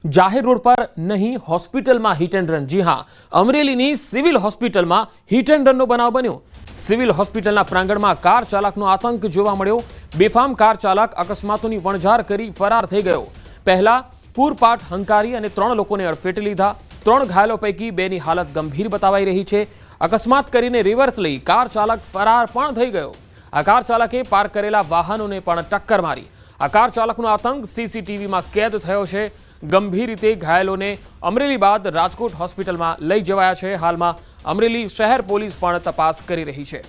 જાહેર રોડ પર નહીં હોસ્પિટલમાં હિટ એન્ડ રન। જી હા, અમરેલીની સિવિલ હોસ્પિટલમાં હિટ એન્ડ રનનો બનાવ બન્યો। સિવિલ હોસ્પિટલના પ્રાંગણમાં કાર ચાલકનો આતંક જોવા મળ્યો। બેફામ કાર ચાલક અકસ્માતોની વણઝાર કરી ફરાર થઈ ગયો। પહેલા પૂરપાટ હંકારી અને 3 લોકોને અડફેટે લીધા। 3 ઘાયલો પૈકી 2ની હાલત ગંભીર બતાવાઈ રહી છે। અકસ્માત કરીને રિવર્સ લઈ કાર ચાલક ફરાર પણ થઈ ગયો। આ કાર ચાલકે પાર્ક કરેલા વાહનોને પણ ટક્કર મારી। આ કાર ચાલકનો આતંક સીસીટીવીમાં કેદ થયો છે। ગંભીર રીતે ઘાયલોને અમરેલી બાદ રાજકોટ હોસ્પિટલમાં લઈ જવાયા છે। હાલમાં અમરેલી શહેર પોલીસ પણ તપાસ કરી રહી છે।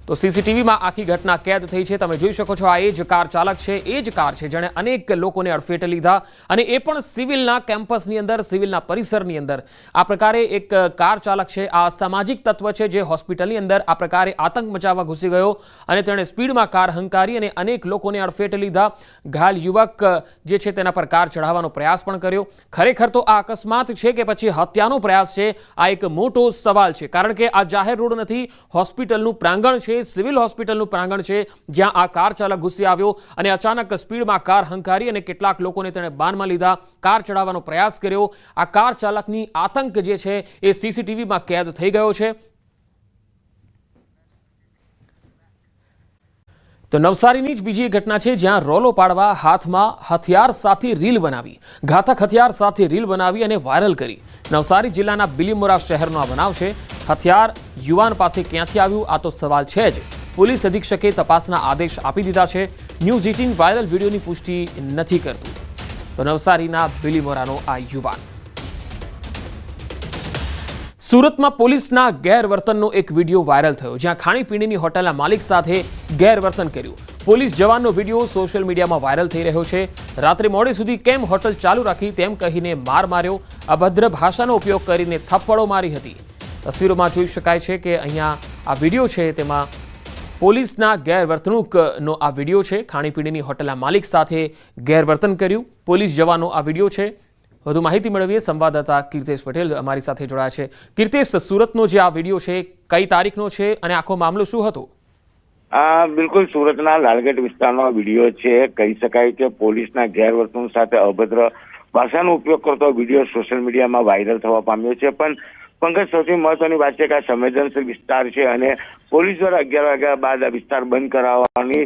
તો સીસીટીવીમાં આખી ઘટના કેદ થઈ છે। તમે જોઈ શકો છો, આ એ જ કાર ચાલક છે, એ જ કાર છે જેણે અનેક લોકોને અડફેટે લીધા અને એ પણ સિવિલના કેમ્પસની અંદર, સિવિલના પરિસરની અંદર। આ પ્રકારે એક કાર ચાલક છે, આ સામાજિક તત્વ છે જે હોસ્પિટલની અંદર આ પ્રકારે આતંક મચાવવા ઘૂસી ગયો અને તેણે સ્પીડમાં કાર હંકારી અને અનેક લોકોને અડફેટે લીધા। ઘાયલ યુવક જે છે તેના પર કાર ચઢાવવાનો પ્રયાસ પણ કર્યો। ખરેખર તો આ અકસ્માત છે કે પછી હત્યાનો પ્રયાસ છે, આ એક મોટો સવાલ છે, કારણ કે આ જાહેર રોડ નથી, હોસ્પિટલનું પ્રાંગણ છે, સિવિલ હોસ્પિટલનું પ્રાંગણ છે, જ્યાં આ કાર ચાલક ઘૂસી આવ્યો અને અચાનક સ્પીડમાં કાર હંકારી અને કેટલાક લોકોને તેણે બાનમાં લીધા, કાર ચડાવવાનો પ્રયાસ કર્યો। આ કાર ચાલકની આતંક જે છે એ સીસીટીવીમાં કેદ થઈ ગયો છે। તો નવસારીની જ બીજી ઘટના છે, જ્યાં રોલો પાડવા હાથમાં હથિયાર સાથે રીલ બનાવી, ઘાતક હથિયાર સાથે રીલ બનાવી અને વાયરલ કરી। નવસારી જિલ્લાના બિલીમોરા શહેરનો આ બનાવ છે। હથિયાર યુવાન પાસે ક્યાંથી આવ્યું, આ તો સવાલ છે જ। પોલીસ અધિક્ષકે તપાસના આદેશ આપી દીધા છે। ન્યૂઝ 18 વાયરલ વિડીયોની પુષ્ટિ નથી કરતું। તો નવસારીના બિલીમોરાનો આ યુવાન। સુરતમાં પોલીસના ગેરવર્તનનો એક વિડીયો વાયરલ થયો, જ્યાં ખાણીપીણીની હોટલના માલિક સાથે ગેરવર્તન કર્યું। પોલીસ જવાનનો વિડીયો સોશિયલ મીડિયામાં વાયરલ થઈ રહ્યો છે। રાત્રે મોડે સુધી કેમ હોટલ ચાલુ રાખી તેમ કહીને માર માર્યો, અભદ્ર ભાષાનો ઉપયોગ કરીને થપ્પડો મારી હતી। તસવીરોમાં જોઈ શકાય છે કે અહીંયા આ વિડીયો છે, તેમાં પોલીસના ગેરવર્તણૂકનો આ વિડીયો છે। ખાણીપીણીની હોટલના માલિક સાથે ગેરવર્તન કર્યું, પોલીસ જવાનો આ વિડીયો છે। વધુ માહિતી મેળવીએ, સંવાદદાતા કીર્તેશ પટેલ અમારી સાથે જોડાયા છે। કીર્તેશ, સુરતનો જે આ વિડીયો છે, કઈ તારીખનો છે અને આખો મામલો શું હતો? બિલકુલ, સુરતના લાલગેટ વિસ્તારનો વિડીયો છે। કહી શકાય કે પોલીસના ગેરવર્તન સાથે અભદ્ર ભાષાનો ઉપયોગ કરતો વિડીયો સોશિયલ મીડિયામાં વાયરલ થવા પામ્યો છે। પણ પંકજ, સૌથી મહત્વની વાત છે કે આ સંવેદનશીલ વિસ્તાર છે અને પોલીસ દ્વારા 11 વાગ્યા બાદ આ વિસ્તાર બંધ કરાવવાની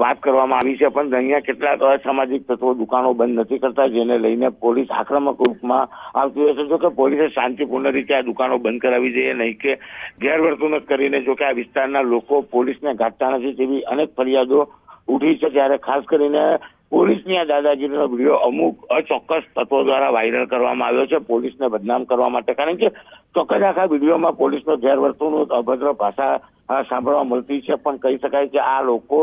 વાત કરવામાં આવી છે। પણ અહીંયા કેટલાક અસામાજિક તત્વો દુકાનો બંધ નથી કરતા, જેને લઈને પોલીસ આક્રમક રૂપમાં આવતી હોય છે। જો કે પોલીસે શાંતિપૂર્ણ રીતે આ દુકાનો બંધ કરાવી જોઈએ, નહીં કે ગેરવર્તણૂક કરીને જો કે આ વિસ્તારના લોકો પોલીસને ગાંઠતા નથી તેવી અનેક ફરિયાદો ઉઠી છે। ત્યારે ખાસ કરીને પોલીસની આ દાદાગીરીનો વિડીયો અમુક અચોક્કસ તત્વો દ્વારા વાયરલ કરવામાં આવ્યો છે પોલીસને બદનામ કરવા માટે, કારણ કે ચોક્કસ આખા વિડીયોમાં પોલીસનો ગેરવર્તણૂક, અભદ્ર ભાષા સાંભળવા મળતી છે। પણ કહી શકાય કે આ લોકો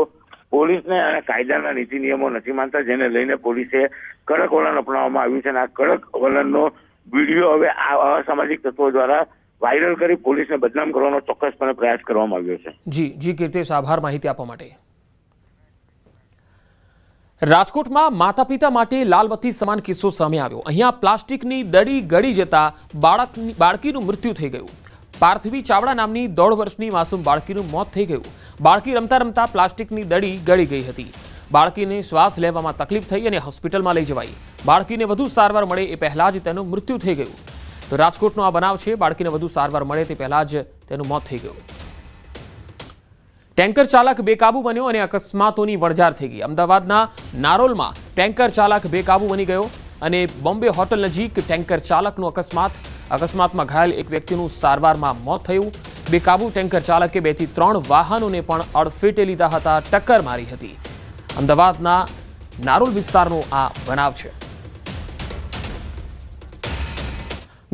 પોલીસને અને કાયદાના નીતિ નિયમો નથી માનતા, જેને લઈને પોલીસે કડક વલણ અપનાવવામાં આવ્યું છે અને આ કડક વલણનો વિડીયો હવે આ અસામાજિક તત્વો દ્વારા વાયરલ કરી પોલીસને બદનામ કરવાનો ચોક્કસપણે પ્રયાસ કરવામાં આવ્યો છે। જી કીર્તેશ, આભાર માહિતી આપવા માટે। રાજકોટમાં માતા પિતા માટે લાલબત્તી સમાન કિસ્સો સામે આવ્યો। અહીંયા પ્લાસ્ટિકની દડી ગળી જતા બાળકીનું મૃત્યુ થઈ ગયું। પાર્થવી ચાવડા નામની 1.5 વર્ષની માસૂમ બાળકીનું મોત થઈ ગયું। બાળકી રમતા રમતા પ્લાસ્ટિકની દડી ગળી ગઈ હતી। બાળકીને શ્વાસ લેવામાં તકલીફ થઈ અને હોસ્પિટલમાં લઈ જવાઈ। બાળકીને વધુ સારવાર મળે એ પહેલા જ તેનું મૃત્યુ થઈ ગયું। તો રાજકોટનો આ બનાવ છે, બાળકીને વધુ સારવાર મળે તે પહેલા જ તેનું મોત થઈ ગયું। ટેન્કર ચાલક બેકાબુ બન્યો અને અકસ્માતોની વણઝાર થઈ ગઈ। અમદાવાદના નારોલમાં ટેન્કર ચાલક બેકાબુ બની ગયો અને બોમ્બે હોટલ નજીક ટેન્કર ચાલકનો અકસ્માતમાં ઘાયલ એક વ્યક્તિનું સારવારમાં મોત થયું। બેકાબુ ટેન્કર ચાલકે 2 થી 3 વાહનોને પણ અડફેટે લીધા હતા, ટક્કર મારી હતી। અમદાવાદના નારોલ વિસ્તારનો આ બનાવ છે।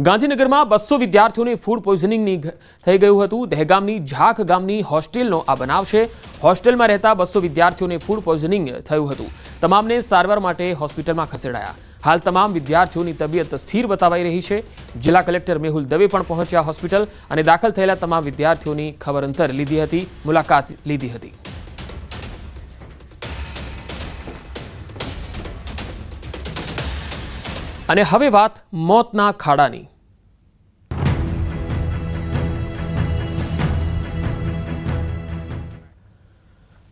ગાંધીનગરમાં 200 વિદ્યાર્થીઓને ફૂડ પોઈઝનિંગ થઈ ગયું હતું। દહેગામની ઝાખ ગામની હોસ્ટેલનો આ બનાવ છે। હોસ્ટેલમાં રહેતા 200 વિદ્યાર્થીઓને ફૂડ પોઈઝનિંગ થયું હતું। તમામને સારવાર માટે હોસ્પિટલમાં ખસેડાયા। હાલ તમામ વિદ્યાર્થીઓની તબિયત સ્થિર બતાવાઈ રહી છે। જિલ્લા કલેક્ટર મેહુલ દવે પણ પહોંચ્યા હોસ્પિટલ અને દાખલ થયેલા તમામ વિદ્યાર્થીઓની ખબર અંતર લીધી હતી, મુલાકાત લીધી હતી। અને હવે વાત મોતના ખાડાની।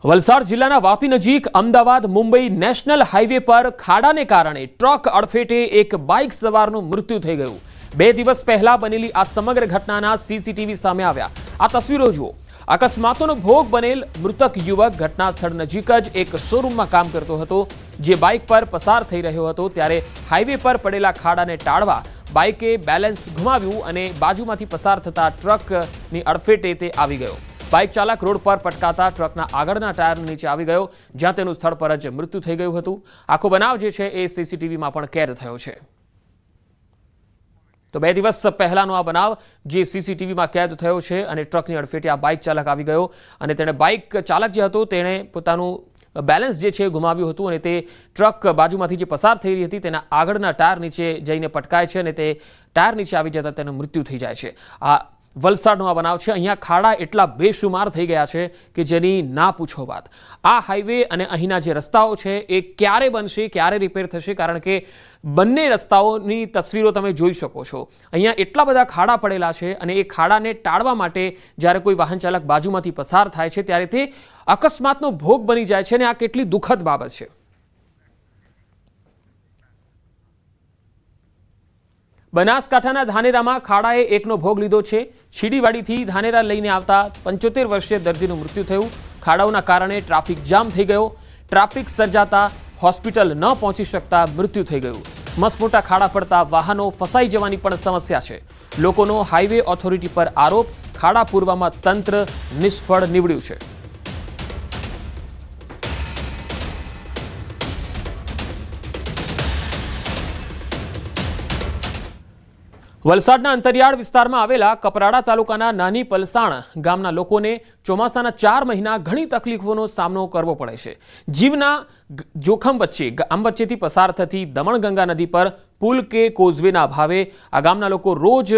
વલસાડ જિલ્લાના વાપી નજીક અમદાવાદ મુંબઈ નેશનલ હાઈવે પર ખાડાને કારણે ટ્રક અડફેટે એક બાઇક સવારનું મૃત્યુ થઈ ગયું. 2 દિવસ પહેલા બનેલી આ સમગ્ર ઘટનાના સીસીટીવી સામે આવ્યા. આ તસવીરો જુઓ. અકસ્માતોનો ભોગ બનેલ મૃતક યુવક ઘટના સ્થળ નજીક જ એક શોરૂમમાં કામ કરતો હતો, જે બાઇક પર પસાર થઈ રહ્યો હતો ત્યારે હાઈવે પર પડેલા ખાડાને ટાળવા બાઇકે બેલેન્સ ગુમાવ્યું અને બાજુમાંથી પસાર થતા ટ્રકની અડફેટે તે આવી ગયો. બાઇક ચાલક રોડ પર પટકાતા ટ્રકના આગળના ટાયર નીચે આવી ગયો, જ્યાં તેનું સ્થળ પર જ મૃત્યુ થઈ ગયું હતું. આખો બનાવ જે છે એ સીસીટીવીમાં પણ કેદ થયો છે. તો 2 દિવસ પહેલાનો આ બનાવ જે સીસીટીવીમાં કેદ થયો છે અને ટ્રકની અડફેટે આ બાઇક ચાલક આવી ગયો અને તેણે બાઇક ચાલક જે હતો તેણે પોતાનું બેલેન્સ જે છે ગુમાવ્યું હતું અને તે ટ્રક બાજુમાંથી જે પસાર થઈ રહી હતી તેના આગળના ટાયર નીચે જઈને પટકાય છે અને તે ટાયર નીચે આવી જતા તેનું મૃત્યુ થઈ જાય છે. આ વલસાડનો આ બનાવ છે. અહીંયા ખાડા એટલા બેશુમાર થઈ ગયા છે કે જેની ના પૂછો વાત. આ હાઈવે અને અહીંના જે રસ્તાઓ છે એ ક્યારે બનશે, ક્યારે રિપેર થશે, કારણ કે બંને રસ્તાઓની તસવીરો તમે જોઈ શકો છો. અહીંયા એટલા બધા ખાડા પડેલા છે અને એ ખાડાને ટાળવા માટે જ્યારે કોઈ વાહન ચાલક બાજુમાંથી પસાર થાય છે ત્યારે તે અકસ્માતનો ભોગ બની જાય છે અને આ કેટલી દુઃખદ બાબત છે. બનાસકાંઠાના ધાનેરામાં ખાડાએ એકનો ભોગ લીધો છે. છીડીવાડીથી ધાનેરા લઈને આવતા 75 વર્ષીય દર્દીનું મૃત્યુ થયું. ખાડાઓના કારણે ટ્રાફિક જામ થઈ ગયો. ટ્રાફિક સર્જાતા હોસ્પિટલ ન પહોંચી શકતા મૃત્યુ થઈ ગયું. મસમોટા ખાડા પડતા વાહનો ફસાઈ જવાની પણ સમસ્યા છે. લોકોનો હાઈવે ઓથોરિટી પર આરોપ, ખાડા પૂરવામાં તંત્ર નિષ્ફળ નીવડ્યું છે. વલસાડના અંતરિયાળ વિસ્તારમાં આવેલા કપરાડા તાલુકાના નાની પલસાણ ગામના લોકોને ચોમાસાના 4 મહિના ઘણી તકલીફોનો સામનો કરવો પડે છે. જીવના જોખમ વચ્ચે ગામ વચ્ચેથી પસાર થતી દમણગંગા નદી પર પુલ કે કોઝવેના અભાવે આ ગામના લોકો રોજ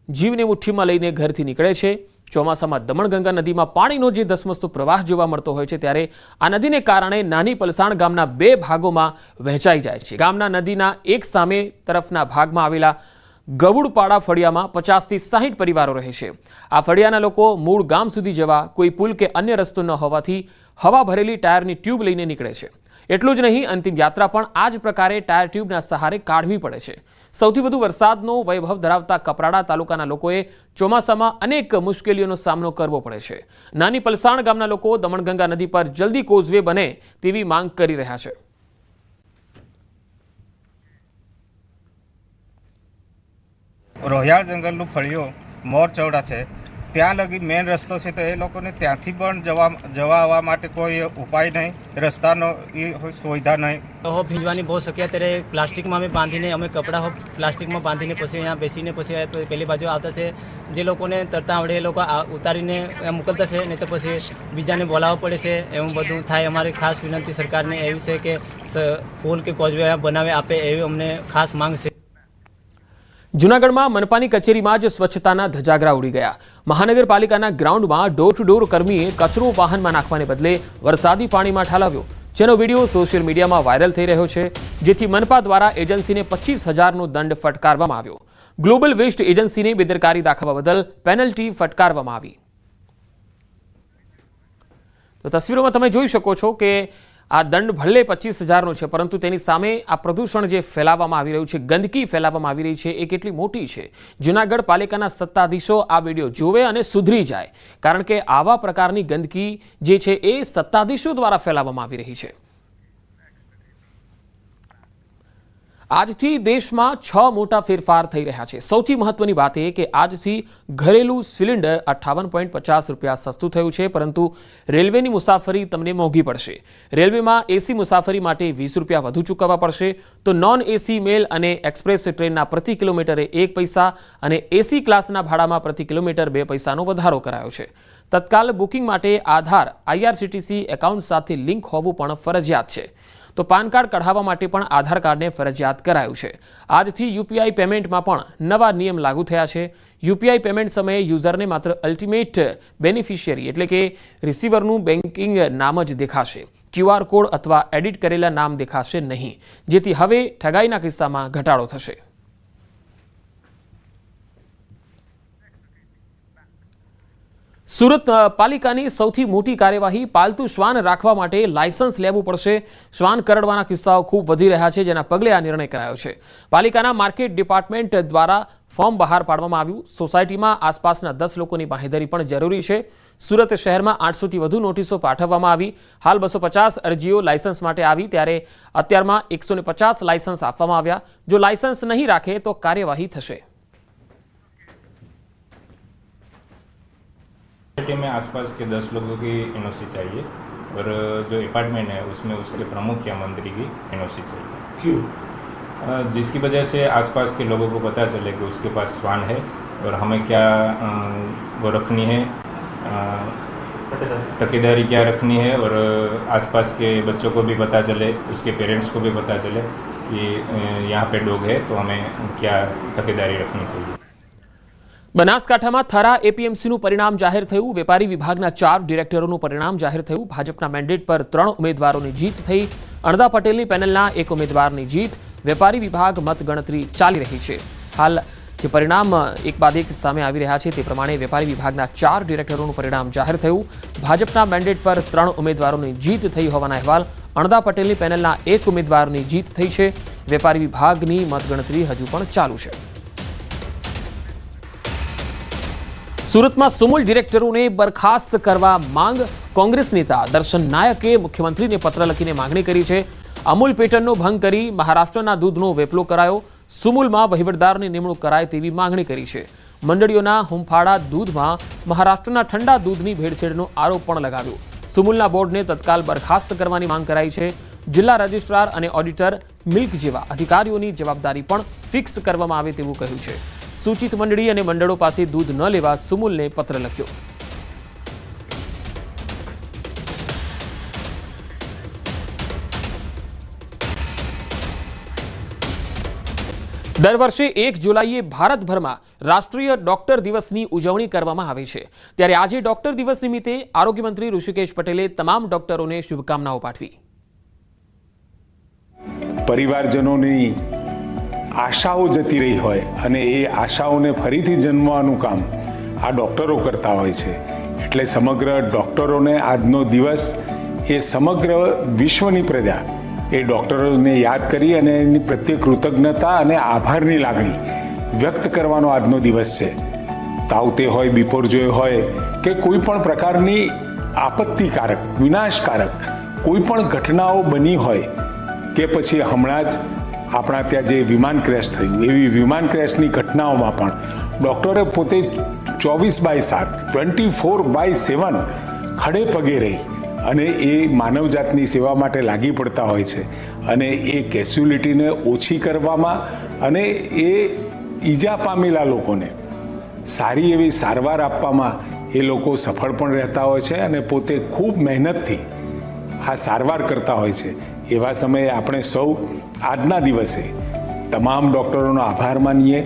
જીવને મુઠ્ઠીમાં લઈને ઘરથી નીકળે છે. ચોમાસામાં દમણગંગા નદીમાં પાણીનો જે ધસમસતો પ્રવાહ જોવા મળતો હોય છે ત્યારે આ નદીને કારણે નાની પલસાણ ગામના 2 ભાગોમાં વહેંચાઈ જાય છે. ગામના નદીના એક સામે તરફના ભાગમાં આવેલા ગવુડપાડા ફળિયામાં 50 થી 60 પરિવારો રહે છે. આ ફળિયાના લોકો મૂળ ગામ સુધી જવા કોઈ પુલ કે અન્ય રસ્તો ન હોવાથી હવા ભરેલી ટાયરની ટ્યુબ લઈને નીકળે છે. એટલું જ નહીં, અંતિમ યાત્રા પણ આ જ પ્રકારે ટાયર ટ્યુબના સહારે કાઢવી પડે છે. સૌથી વધુ વરસાદનો વૈભવ ધરાવતા કપરાડા તાલુકાના લોકોએ ચોમાસામાં અનેક મુશ્કેલીઓનો સામનો કરવો પડે છે. નાની પલસાણ ગામના લોકો દમણગંગા નદી પર જલ્દી કોઝવે બને તેવી માંગ કરી રહ્યા છે. રોહિયાળ જંગલનું ફળિયું મોર ચૌડા છે, ત્યાં લગી મેઇન રસ્તો છે, તો એ લોકોને ત્યાંથી પણ જવા આવવા માટે કોઈ ઉપાય નહીં, રસ્તાનો સુવિધા નહીં. ભીંજવાની બહુ શક્યતા રહે. પ્લાસ્ટિકમાં અમે બાંધીને અમે કપડાં પ્લાસ્ટિકમાં બાંધીને પછી અહીંયા બેસીને પછી પેલી બાજુ આવતા છે. જે લોકોને તરતા આવડે એ લોકો ઉતારીને મોકલતા છે, નહીં તો પછી બીજાને બોલાવવા પડે છે. એવું બધું થાય. અમારી ખાસ વિનંતી સરકારને એવી છે કે પુલ કે કોઝવે બનાવે આપે એવી અમને ખાસ માંગ છે. જૂનાગઢમાં મનપાની કચેરીમાં જ સ્વચ્છતાના ધજાગરા ઉડી ગયા. મહાનગરપાલિકાના ગ્રાઉન્ડમાં ડોર ટુ ડોર કર્મીએ કચરો વાહનમાં નાખવાને બદલે વરસાદી પાણીમાં ઠાલવ્યો, જેનો વિડીયો સોશિયલ મીડિયામાં વાયરલ થઈ રહ્યો છે. જેથી મનપા દ્વારા એજન્સીને 25,000નો દંડ ફટકારવામાં આવ્યો. ગ્લોબલ વેસ્ટ એજન્સીને બેદરકારી દાખવવા બદલ પેનલ્ટી ફટકારવામાં આવી. તો તસવીરોમાં તમે જોઈ શકો છો કે આ દંડ ભલે 25,000નો છે, પરંતુ તેની સામે આ પ્રદૂષણ જે ફેલાવવામાં આવી રહ્યું છે, ગંદકી ફેલાવવામાં આવી રહી છે, એ કેટલી મોટી છે. જૂનાગઢ પાલિકાના સત્તાધીશો આ વિડીયો જોવે અને સુધરી જાય, કારણ કે આવા પ્રકારની ગંદકી જે છે એ સત્તાધીશો દ્વારા ફેલાવવામાં આવી રહી છે. આજથી દેશમાં 6 મોટા ફેરફાર થઈ રહ્યા છે. સૌથી મહત્વની વાત એ કે આજથી ઘરેલું સિલિન્ડર 58.50 રૂપિયા સસ્તું થયું છે, પરંતુ રેલવેની મુસાફરી તમને મોંઘી પડશે. રેલવેમાં એસી મુસાફરી માટે 20 રૂપિયા વધુ ચૂકવવા પડશે, તો નોન એસી મેલ અને એક્સપ્રેસ ટ્રેનના પ્રતિ કિલોમીટરે 1 પૈસા અને એસી ક્લાસના ભાડામાં પ્રતિ કિલોમીટર 2 પૈસાનો વધારો કરાયો છે. તત્કાલ બુકિંગ માટે આધાર IRCTC એકાઉન્ટ સાથે લિંક હોવું પણ ફરજિયાત છે. તો પાન કાર્ડ કઢાવવા માટે પણ આધાર કાર્ડને ફરજિયાત કરાયું છે. આજથી યુપીઆઈ પેમેન્ટમાં પણ નવા નિયમ લાગુ થયા છે. યુપીઆઈ પેમેન્ટ સમયે યુઝરને માત્ર અલ્ટિમેટ બેનિફિશિયરી એટલે કે રિસીવરનું બેન્કિંગ નામ જ દેખાશે. QR કોડ અથવા એડિટ કરેલા નામ દેખાશે નહીં, જેથી હવે ઠગાઈના કિસ્સામાં ઘટાડો થશે. સુરત પાલિકાની સૌથી મોટી કાર્યવાહી પાલતુ શ્વાન રાખવા માટે લાયસન્સ લેવું પડશે. શ્વાન કરડવાના કિસ્સાઓ ખૂબ વધી રહ્યા છે, જેના પગલે આ નિર્ણય કરાયો છે. પાલિકાના માર્કેટ ડિપાર્ટમેન્ટ દ્વારા ફોર્મ બહાર પાડવામાં આવ્યું. સોસાયટીમાં આસપાસના 10 લોકોની બાંહેધરી પણ જરૂરી છે. સુરત શહેરમાં 800થી વધુ નોટિસો પાઠવવામાં આવી. હાલ 250 અરજીઓ લાયસન્સ માટે આવી, ત્યારે અત્યારમાં 150 લાયસન્સ આપવામાં આવ્યા. જો લાયસન્સ નહીં રાખે તો કાર્યવાહી થશે. सोसाइटी में आसपास के 10 लोगों की एनओसी चाहिए और जो अपार्टमेंट है उसमें उसके प्रमुख या मंत्री की एनओसी चाहिए. क्यों? जिसकी वजह से आसपास के लोगों को पता चले कि उसके पास स्वान है और हमें क्या वो रखनी है, तकीदारी क्या रखनी है, और आसपास के बच्चों को भी पता चले, उसके पेरेंट्स को भी पता चले कि यहाँ पे डॉग है तो हमें क्या तकीदारी रखनी चाहिए. બનાસકાંઠામાં થરા એપીએમસીનું પરિણામ જાહેર થયું. વેપારી વિભાગના 4 ડિરેક્ટરોનું પરિણામ જાહેર થયું. ભાજપના મેન્ડેટ પર 3 ઉમેદવારોની જીત થઈ. અણદા પટેલની પેનલના 1 ઉમેદવારની જીત. વેપારી વિભાગ મતગણતરી ચાલી રહી છે. હાલ જે પરિણામ એક બાદ એક સામે આવી રહ્યા છે તે પ્રમાણે વેપારી વિભાગના 4 ડિરેક્ટરોનું પરિણામ જાહેર થયું. ભાજપના મેન્ડેટ પર 3 ઉમેદવારોની જીત થઈ હોવાના અહેવાલ. અણદા પટેલની પેનલના 1 ઉમેદવારની જીત થઈ છે. વેપારી વિભાગની મતગણતરી હજુ પણ ચાલુ છે. સુરતમાં સુમુલ ડિરેક્ટરોને બરખાસ્ત કરવા માંગ. કોંગ્રેસ નેતા દર્શન નાયકે મુખ્યમંત્રીને પત્ર લખીને માંગણી કરી છે. અમૂલ પેટર્નનો ભંગ કરી મહારાષ્ટ્રના દૂધનો વેપલો કરાયો. સુમુલમાં વહીવટદારની નિમણૂક કરાય તેવી માંગણી કરી છે. મંડળીઓના હુંફાળા દૂધમાં મહારાષ્ટ્રના ઠંડા દૂધની ભેળસેળનો આરોપ પણ લગાવ્યો. સુમુલના બોર્ડને તત્કાલ બરખાસ્ત કરવાની માંગ કરાઈ છે. જિલ્લા રજિસ્ટ્રાર અને ઓડિટર મિલ્ક જેવા અધિકારીઓની જવાબદારી પણ ફિક્સ કરવામાં આવે તેવું કહ્યું છે. સૂચિત મંડળી અને મંડળો પાસે દૂધ ન લેવા સુમુલને પત્ર લખ્યો. દર વર્ષે 1 જુલાઈએ ભારતભરમાં રાષ્ટ્રીય ડોક્ટર દિવસની ઉજવણી કરવામાં આવે છે. ત્યારે આજે ડોક્ટર દિવસ નિમિત્તે આરોગ્ય મંત્રી ઋષિકેશ પટેલે તમામ ડોક્ટરોને શુભકામનાઓ પાઠવી. પરિવારજનોની આશાઓ જતી રહી હોય અને એ આશાઓને ફરીથી જન્મવાનું કામ આ ડૉક્ટરો કરતા હોય છે. એટલે સમગ્ર ડૉક્ટરોને આજનો દિવસ એ સમગ્ર વિશ્વની પ્રજા એ ડૉક્ટરોને યાદ કરી અને એની પ્રત્યે કૃતજ્ઞતા અને આભારની લાગણી વ્યક્ત કરવાનો આજનો દિવસ છે. તાવતે હોય, બિપોરજોય હોય કે કોઈ પણ પ્રકારની આપત્તિકારક, વિનાશકારક કોઈ પણ ઘટનાઓ બની હોય કે પછી હમણાં જ આપણા ત્યાં જે વિમાન ક્રેશ થયું એવી વિમાન ક્રેશની ઘટનાઓમાં પણ ડૉક્ટરે પોતે 24/7 24/7 ખડે પગે રહી અને એ માનવજાતની સેવા માટે લાગી પડતા હોય છે. અને એ કેસ્યુલિટીને ઓછી કરવામાં અને એ ઈજા પામેલા લોકોને સારી એવી સારવાર આપવામાં એ લોકો સફળ પણ રહેતા હોય છે અને પોતે ખૂબ મહેનતથી આ સારવાર કરતા હોય છે. એવા સમયે આપણે સૌ આજના દિવસે તમામ ડૉક્ટરોનો આભાર માનીએ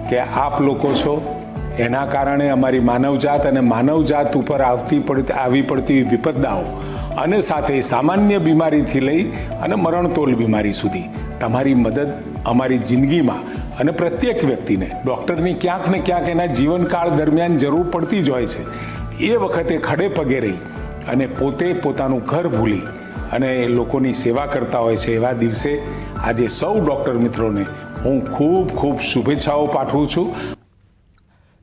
કે આપ લોકો છો, એના કારણે અમારી માનવજાત અને માનવજાત ઉપર આવી પડતી વિપદાઓ અને સાથે સામાન્ય બીમારીથી લઈ અને મરણતોલ બીમારી સુધી તમારી મદદ અમારી જિંદગીમાં અને પ્રત્યેક વ્યક્તિને ડૉક્ટરની ક્યાંક ને ક્યાંક એના જીવનકાળ દરમિયાન જરૂર પડતી જ હોય છે. એ વખતે ખડે પગે રહી અને પોતે પોતાનું ઘર ભૂલી અને લોકોની સેવા કરતા હોય છે. એવા દિવસે આજે સૌ ડૉક્ટર મિત્રોને હું ખૂબ ખૂબ શુભેચ્છાઓ પાઠવું છું.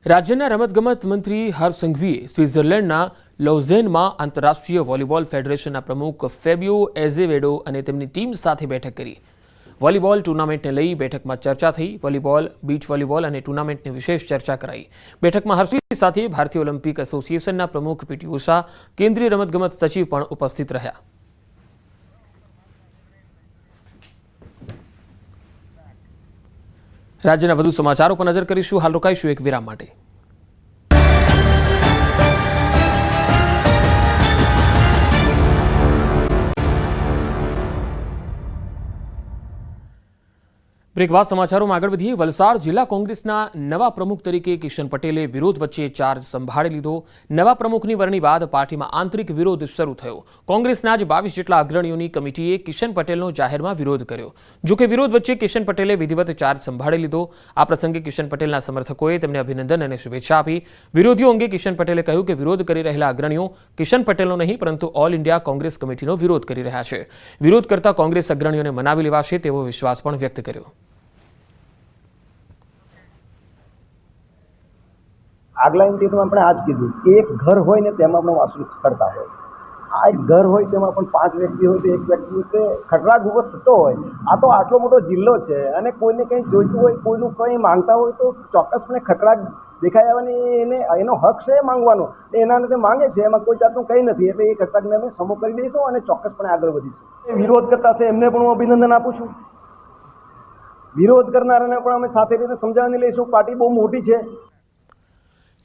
રાજ્યના રમતગમત મંત્રી હર્ષ સંઘવીએ સ્વિટ્ઝરલેન્ડના લોઝેનમાં આંતરરાષ્ટ્રીય વોલીબોલ ફેડરેશનના પ્રમુખ ફેબિયો એઝેવેડો અને તેમની ટીમ સાથે બેઠક કરી. વોલીબોલ ટુર્નામેન્ટને લઈ બેઠકમાં ચર્ચા થઈ. વોલીબોલ, બીચ વોલીબોલ અને ટુર્નામેન્ટની વિશેષ ચર્ચા કરાઈ. બેઠકમાં હર્ષની સાથે ભારતીય ઓલિમ્પિક એસોસિએશનના પ્રમુખ પીટી ઉષા, કેન્દ્રીય રમતગમત સચિવ પણ ઉપસ્થિત રહ્યા. રાજ્યના વધુ સમાચારો પર નજર કરીશું. હાલ રોકાઈશું એક વિરામ માટે. બ્રેક બાદ સમાચારોમાં આગળ વધીએ. વલસાડ જિલ્લા કોંગ્રેસના નવા પ્રમુખ તરીકે કિશન પટેલે વિરોધ વચ્ચે ચાર્જ સંભાળી લીધો. નવા પ્રમુખની વરણી બાદ પાર્ટીમાં આંતરિક વિરોધ શરૂ થયો. કોંગ્રેસના જ 22 જેટલા અગ્રણીઓની કમિટીએ કિશન પટેલનો જાહેરમાં વિરોધ કર્યો. જોકે વિરોધ વચ્ચે કિશન પટેલે વિધિવત ચાર્જ સંભાળી લીધો. આ પ્રસંગે કિશન પટેલના સમર્થકોએ તેમને અભિનંદન અને શુભેચ્છા આપી. વિરોધીઓ અંગે કિશન પટેલે કહ્યું કે વિરોધ કરી રહેલા અગ્રણીઓ કિશન પટેલનો નહીં પરંતુ ઓલ ઇન્ડિયા કોંગ્રેસ કમિટીનો વિરોધ કરી રહ્યા છે. વિરોધ કરતા કોંગ્રેસ અગ્રણીઓને મનાવી લેવાશે તેવો વિશ્વાસ પણ વ્યક્ત કર્યો. આગલા ઇન્ટરવ્યુમાં આપણે આ જ કીધું કે એક ઘર હોય ને તેમાં આપણે વાસણ ખખડતા હોય. આ એક ઘર હોય તેમાં પણ 5 વ્યક્તિ હોય તો એક વ્યક્તિ વચ્ચે ખટરાટ ઊભો થતો હોય. આ તો આટલો મોટો જિલ્લો છે અને કોઈને કંઈ જોઈતું હોય, કોઈનું કંઈ માંગતા હોય તો ચોક્કસપણે ખટરાટ દેખાઈ આવવાની એનો હક છે માંગવાનો. એના તે માંગે છે, એમાં કોઈ જાતનું કંઈ નથી. એટલે એ ખટરાટને અમે સમો કરી દઈશું અને ચોક્કસપણે આગળ વધીશું. વિરોધ કરતા છે એમને પણ હું અભિનંદન આપું છું. વિરોધ કરનારાને પણ અમે સાથે રીતે સમજાવીને લઈશું. પાર્ટી બહુ મોટી છે.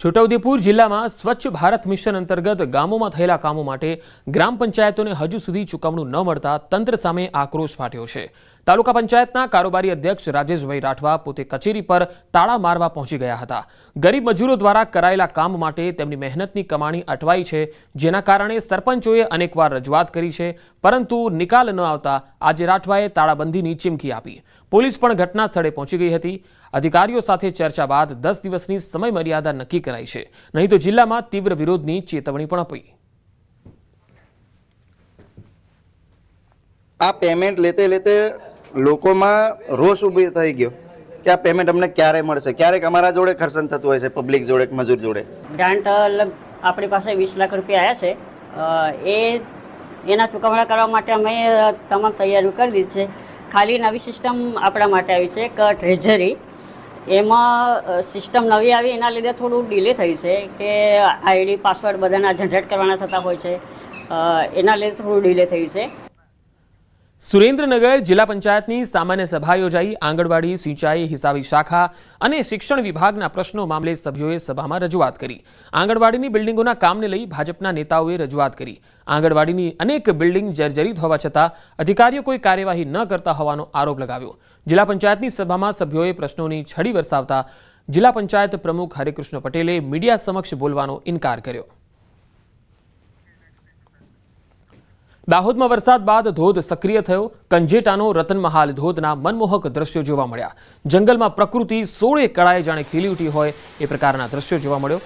છોટાઉદેપુર જિલ્લામાં સ્વચ્છ ભારત મિશન અંતર્ગત ગામોમાં થયેલા કામો માટે ગ્રામ પંચાયતોને હજુ સુધી ચૂકવણું ન મળતા તંત્ર સામે આક્રોશ ફાટ્યો છે. તાલુકા પંચાયતના કારોબારી અધ્યક્ષ રાજેશભાઈ રાઠવા પોતે કચેરી પર તાળા મારવા પહોંચી ગયા હતા. ગરીબ મજૂરો દ્વારા કરાયેલા કામ માટે તેમની મહેનતની કમાણી અટવાઈ છે, જેના કારણે સરપંચોએ અનેકવાર રજૂઆત કરી છે, પરંતુ નિકાલ ન આવતા આજે રાઠવાએ તાળાબંધીની ચીમકી આપી. પોલીસ પણ ઘટના સ્થળે પહોંચી ગઈ હતી. અધિકારીઓ સાથે ચર્ચા બાદ 10 દિવસની સમય મર્યાદા નક્કી કરાઈ છે, નહીં તો જિલ્લામાં તીવ્ર વિરોધની ચેતવણી પણ આપી. આ પેમેન્ટ લેતે લેતે લોકોમાં રોષ ઊભી થઈ ગયો કે આ પેમેન્ટ અમને ક્યારે મળશે. ક્યારેક અમારા જોડે ખર્ચન થતું હોય છે, પબ્લિક જોડે, મજૂર જોડે. ગ્રાન્ટ આપણી પાસે 20 લાખ રૂપિયા આવ્યા છે. એના ચૂકવણા કરવા માટે અમે તમામ તૈયારીઓ કરી દીધી છે. ખાલી નવી સિસ્ટમ આપણા માટે આવી છે કે ટ્રેઝરી. એમાં સિસ્ટમ નવી આવી, એના લીધે થોડું ડિલે થયું છે કે આઈડી પાસવર્ડ બધાના જનરેટ કરવાના થતા હોય છે. એના લીધે થોડું ડિલે થયું છે. સુરેન્દ્રનગર જિલ્લા પંચાયતની સામાન્ય સભા યોજાઈ. આંગણવાડી, સિંચાઈ, હિસાબી શાખા અને શિક્ષણ વિભાગના પ્રશ્નો મામલે સભ્યોએ સભામાં રજૂઆત કરી. આંગણવાડીની બિલ્ડિંગોના કામને લઈ ભાજપના નેતાઓએ રજૂઆત કરી. આંગણવાડીની અનેક બિલ્ડિંગ જર્જરિત હોવા છતાં અધિકારીઓ કોઈ કાર્યવાહી ન કરતા હોવાનો આરોપ લગાવ્યો. જિલ્લા પંચાયતની સભામાં સભ્યોએ પ્રશ્નોની છડી વરસાવતા જિલ્લા પંચાયત પ્રમુખ હરિકૃષ્ણ પટેલે મીડિયા સમક્ષ બોલવાનો ઇનકાર કર્યો. દાહોદમાં વરસાદ બાદ ધોધ સક્રિય થયો. કંજેટાનો રતનમહાલ ધોધના મનમોહક દ્રશ્યો જોવા મળ્યા. જંગલમાં પ્રકૃતિ 16 કળાએ જાણે ખીલી ઉઠી હોય એ પ્રકારના દ્રશ્યો જોવા મળ્યો.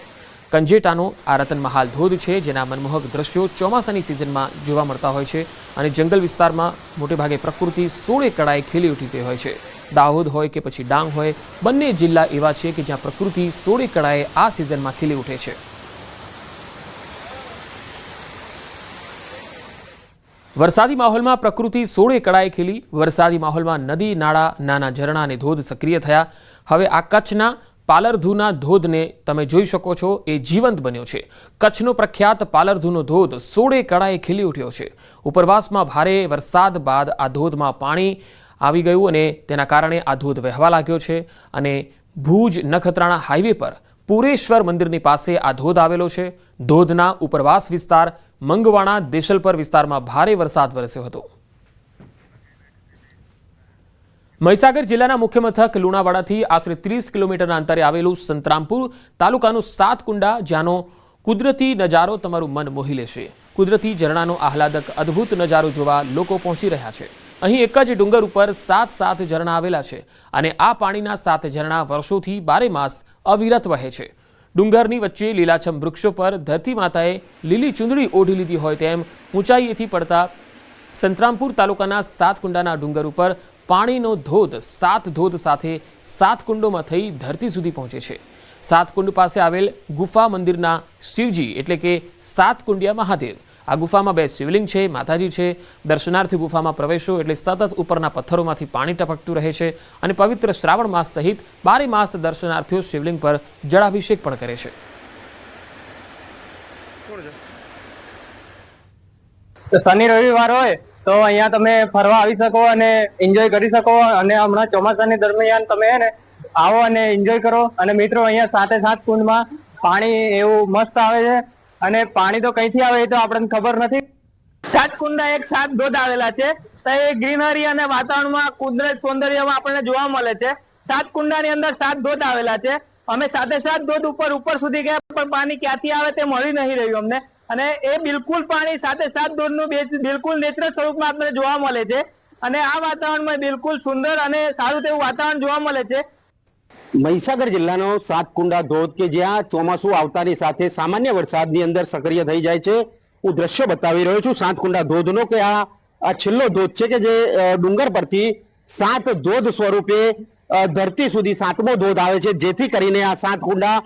કંજેટાનો આ રતનમહાલ ધોધ છે, જેના મનમોહક દ્રશ્યો ચોમાસાની સિઝનમાં જોવા મળતા હોય છે અને જંગલ વિસ્તારમાં મોટેભાગે પ્રકૃતિ 16 કળાએ ખીલી ઉઠી હોય છે. દાહોદ હોય કે પછી ડાંગ હોય, બંને જિલ્લા એવા છે કે જ્યાં પ્રકૃતિ 16 કળાએ આ સિઝનમાં ખીલી ઉઠે છે. વરસાદી માહોલમાં પ્રકૃતિ 16 કળાએ ખીલી. વરસાદી માહોલમાં નદી, નાળા, નાના ઝરણા અને ધોધ સક્રિય થયા. હવે આ કચ્છના પાલરધુના ધોધને તમે જોઈ શકો છો, એ જીવંત બન્યો છે. કચ્છનો પ્રખ્યાત પાલરધુનો ધોધ 16 કળાએ ખીલી ઉઠ્યો છે. ઉપરવાસમાં ભારે વરસાદ બાદ આ ધોધમાં પાણી આવી ગયું અને તેના કારણે આ ધોધ વહેવા લાગ્યો છે અને ભુજ નખત્રાણા હાઈવે પર પુરેશ્વર મંદિરની પાસે આ ધોધ આવેલો છે. ધોધના ઉપરવાસ વિસ્તાર મંગવાણા, દેશલપર વિસ્તારમાં ભારે વરસાદ વરસ્યો હતો. મહીસાગર જિલ્લાના મુખ્ય મથક લુણાવાડાથી આશરે 30 કિલોમીટરના અંતરે આવેલું સંતરામપુર તાલુકાનું સાતકુંડા, જ્યાંનો કુદરતી નજારો તમારું મન મોહી લેશે. કુદરતી ઝરણાનો આહલાદક અદ્ભુત નજારો જોવા લોકો પહોંચી રહ્યા છે. અહીં એક જ ડુંગર ઉપર 7 ઝરણા આવેલા છે અને આ પાણીના 7 ઝરણા વર્ષોથી 12 માસ અવિરત વહે છે. ડુંગરની વચ્ચે લીલાછમ વૃક્ષો પર ધરતી માતાએ લીલી ચૂંદડી ઓઢી લીધી હોય તેમ ઊંચાઈએથી પડતા સંતરામપુર તાલુકાના સાતકુંડાના ડુંગર ઉપર પાણીનો ધોધ 7 ધોધ સાથે 7 કુંડોમાં થઈ ધરતી સુધી પહોંચે છે. 7 કુંડ પાસે આવેલ ગુફા મંદિરના શિવજી એટલે કે 7 કુંડિયા મહાદેવ. આ ગુફામાં 2 શિવલિંગ છે, માતાજી છે. દર્શનાર્થી ગુફામાં પ્રવેશો એટલે સતત ઉપરના પથ્થરોમાંથી પાણી ટપકતું રહે છે અને પવિત્ર શ્રાવણ માસ સહિત 12 માસ દર્શનાર્થીઓ શિવલિંગ પર જળાભિષેક પણ કરે છે. શનિ રવિવાર હોય તો અહીંયા તમે ફરવા આવી શકો અને એન્જોય કરી શકો. અને હમણાં ચોમાસાની દરમિયાન તમે આવો અને એન્જોય કરો. અને મિત્રો અહીંયા 7 કુંડમાં પાણી એવું મસ્ત આવે છે અને પાણી તો કઈથી આવે એ તો આપણને ખબર નથી. 7 કુંડા એક 7 ધોધ આવેલા છે. તો એ ગ્રીનરી અને વાતાવરણમાં કુદરત સૌંદર્યમાં આપણને જોવા મળે છે. 7 કુંડાની અંદર 7 ધોધ આવેલા છે. અમે 7 ધોધ ઉપર સુધી ગયા, પણ પાણી ક્યાંથી આવે તે મળી નહીં રહ્યું અમને. અને એ બિલકુલ પાણી 7 ધોધનું બિલકુલ નેચરલ સ્વરૂપમાં આપણને જોવા મળે છે. અને આ વાતાવરણમાં બિલકુલ સુંદર અને સારું તેવું વાતાવરણ જોવા મળે છે. મહીસાગર જિલ્લાનો 7 કુંડા ધોધ કે જ્યાં ચોમાસું આવતાની સાથે સામાન્ય વરસાદની અંદર સક્રિય થઈ જાય છે. હું દ્રશ્ય બતાવી રહ્યો છું 7 કુંડા ધોધનો, કે આ છેલ્લો ધોધ છે કે જે ડુંગર પરથી 7 ધોધ સ્વરૂપે ધરતી સુધી 7મો ધોધ આવે છે, જેથી કરીને આ 7 કુંડા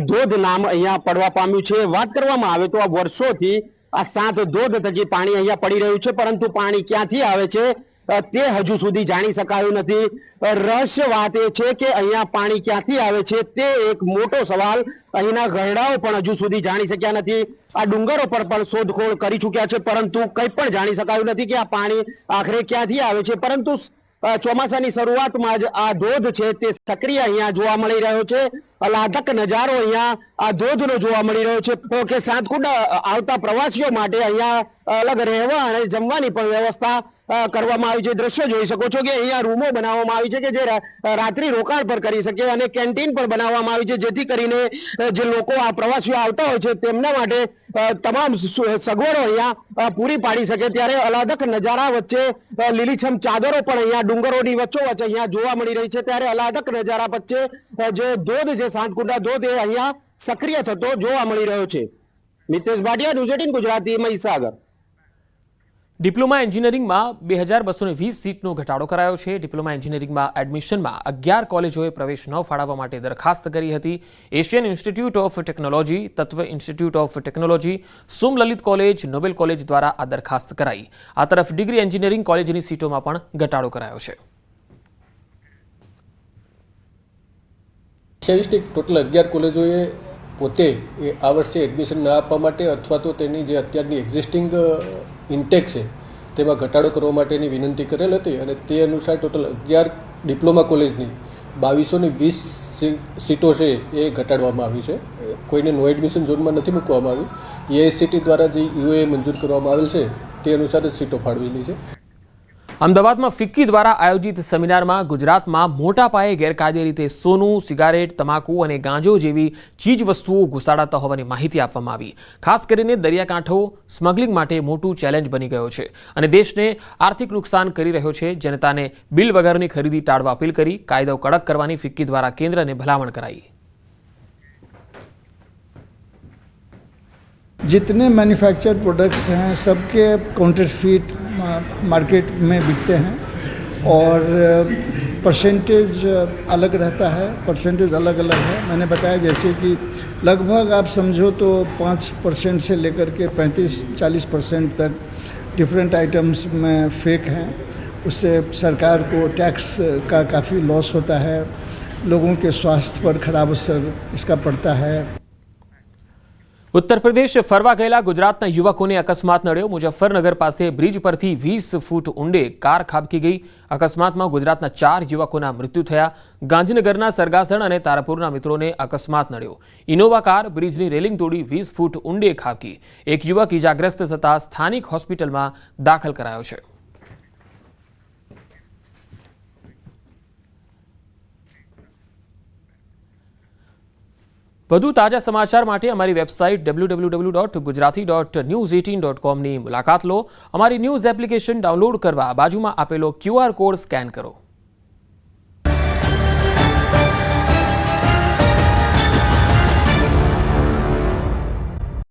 ધોધ નામ અહીંયા પડવા પામ્યું છે. વાત કરવામાં આવે તો આ વર્ષોથી આ 7 ધોધ થકી પાણી અહીંયા પડી રહ્યું છે, પરંતુ પાણી ક્યાંથી આવે છે તે હજુ સુધી જાણી શકાયું નથી. રહસ્ય વાત એ છે કે અહીંયા પાણી ક્યાંથી આવે છે તે એક મોટો સવાલ અહીંના ગરડાઓ પણ હજુ સુધી જાણી શક્યા નથી. આ ડુંગરો પર પણ શોધખોળ કરી ચૂક્યા છે, પરંતુ કંઈ પણ જાણી શકાયું નથી કે આ પાણી આખરે ક્યાંથી આવે છે. પરંતુ ચોમાસાની શરૂઆતમાં જ આ ધોધ છે તે સક્રિય અહીંયા જોવા મળી રહ્યો છે. અલાધક નજારો અહીંયા આ ધોધનો જોવા મળી રહ્યો છે કે 7 કુંડા આવતા પ્રવાસીઓ માટે અહીંયા અલગ રહેવા અને જમવાની પણ વ્યવસ્થા કરવામાં આવી છે. દ્રશ્યો જોઈ શકો છો કે અહીંયા રૂમો બનાવવામાં આવી છે કે જે રાત્રિ રોકાણ પર કરી શકે, અને કેન્ટીન પણ બનાવવામાં આવી છે, જેથી કરીને જે લોકો આ પ્રવાસીઓ આવતા હોય છે તેમના માટે તમામ સગવડો અહીંયા પૂરી પાડી શકે. ત્યારે અલાધક નજારા વચ્ચે લીલીછમ ચાદરો પણ અહીંયા ડુંગરોની વચ્ચોવચ્ચ અહીંયા જોવા મળી રહી છે. ત્યારે અલાધક નજારા વચ્ચે જે ધોધ છે 7 કુંડા ધોધ એ અહીંયા સક્રિય થતો જોવા મળી રહ્યો છે. મિતેશ ભાટિયા, ન્યૂઝ 18 ગુજરાતી, મહીસાગર. ડિપ્લોમા એન્જિનિયરિંગમાં 2220 સીટનો ઘટાડો કરાયો છે. ડિપ્લોમા એન્જિનિયરિંગમાં એડમિશનમાં 11 કોલેજોએ પ્રવેશ ન ફાળવવા માટે દરખાસ્ત કરી હતી. Asian Institute of Technology, Tatva Institute of Technology, Somlalit college, Nobel college દ્વારા આ દરખાસ્ત કરાઈ. આ તરફ ડિગ્રી એન્જિનિયરિંગ કોલેજની સીટોમાં પણ ઘટાડો કરાયો છે. 28 ટોટલ 11 કોલેજોએ પોતે આ વર્ષે એડમિશન ન આપવા માટે અથવા તો તેની જે અત્યારની એક્ઝિસ્ટિંગ ઇન્ટેક છે તેમાં ઘટાડો કરવા માટેની વિનંતી કરેલ હતી, અને તે અનુસાર ટોટલ 11 ડિપ્લોમા કોલેજની 2220 સીટો છે એ ઘટાડવામાં આવી છે. કોઈને નો એડમિશન ઝોનમાં નથી મૂકવામાં આવી. એઆઈસીટી દ્વારા જે યુએ મંજૂર કરવામાં આવેલ છે તે અનુસાર જ સીટો ફાળવેલી છે. અમદાવાદમાં ફિક્કી દ્વારા આયોજિત સેમિનારમાં ગુજરાતમાં મોટા પાયે ગેરકાયદે રીતે સોનું, સિગારેટ, તમાકુ અને ગાંજો જેવી ચીજ વસ્તુઓ ઘુસાડાતા હોવાની માહિતી આપવામાં આવી. ખાસ કરીને દરિયાકાંઠો સ્મગલિંગ માટે મોટું ચેલેન્જ બની ગયો છે અને દેશને આર્થિક નુકસાન કરી રહ્યો છે. જનતાને બિલ વગરની ખરીદી ટાળવા અપીલ કરી. કાયદો કડક કરવાની ફિક્કી દ્વારા કેન્દ્રને ભલામણ કરાઈ. जितने मैन्युफैक्चर्ड प्रोडक्ट्स हैं सबके काउंटरफीट मार्केट में बिकते हैं और परसेंटेज अलग रहता है, परसेंटेज अलग अलग है. मैंने बताया जैसे कि लगभग आप समझो तो 5% से लेकर के 35-40% तक डिफरेंट आइटम्स में फेक हैं. उससे सरकार को टैक्स का काफ़ी लॉस होता है, लोगों के स्वास्थ्य पर खराब असर इसका पड़ता है. ઉત્તર પ્રદેશ ફરવા ગયેલા ગુજરાતના યુવકોને અકસ્માત નડ્યો. મુઝફ્ફરનગર પાસે બ્રિજ પરથી 20 ફૂટ ઊંડે કાર ખાબકી ગઈ. અકસ્માતમાં ગુજરાતના 4 યુવકોના મૃત્યુ થયા. ગાંધીનગરના સરગાસણ અને તારાપુરના મિત્રોને અકસ્માત નડ્યો. ઇનોવા કાર બ્રિજની રેલિંગ તોડી 20 ફૂટ ઊંડે ખાબકી. એક યુવક ઇજાગ્રસ્ત થતા સ્થાનિક હોસ્પિટલમાં દાખલ કરાયો છે. વધુ તાજા સમાચાર માટે અમારી વેબસાઇટ www.gujarati.news18.com ની મુલાકાત લો. અમારી ન્યૂઝ એપ્લિકેશન ડાઉનલોડ કરવા બાજુમાં આપેલો QR કોડ સ્કેન કરો.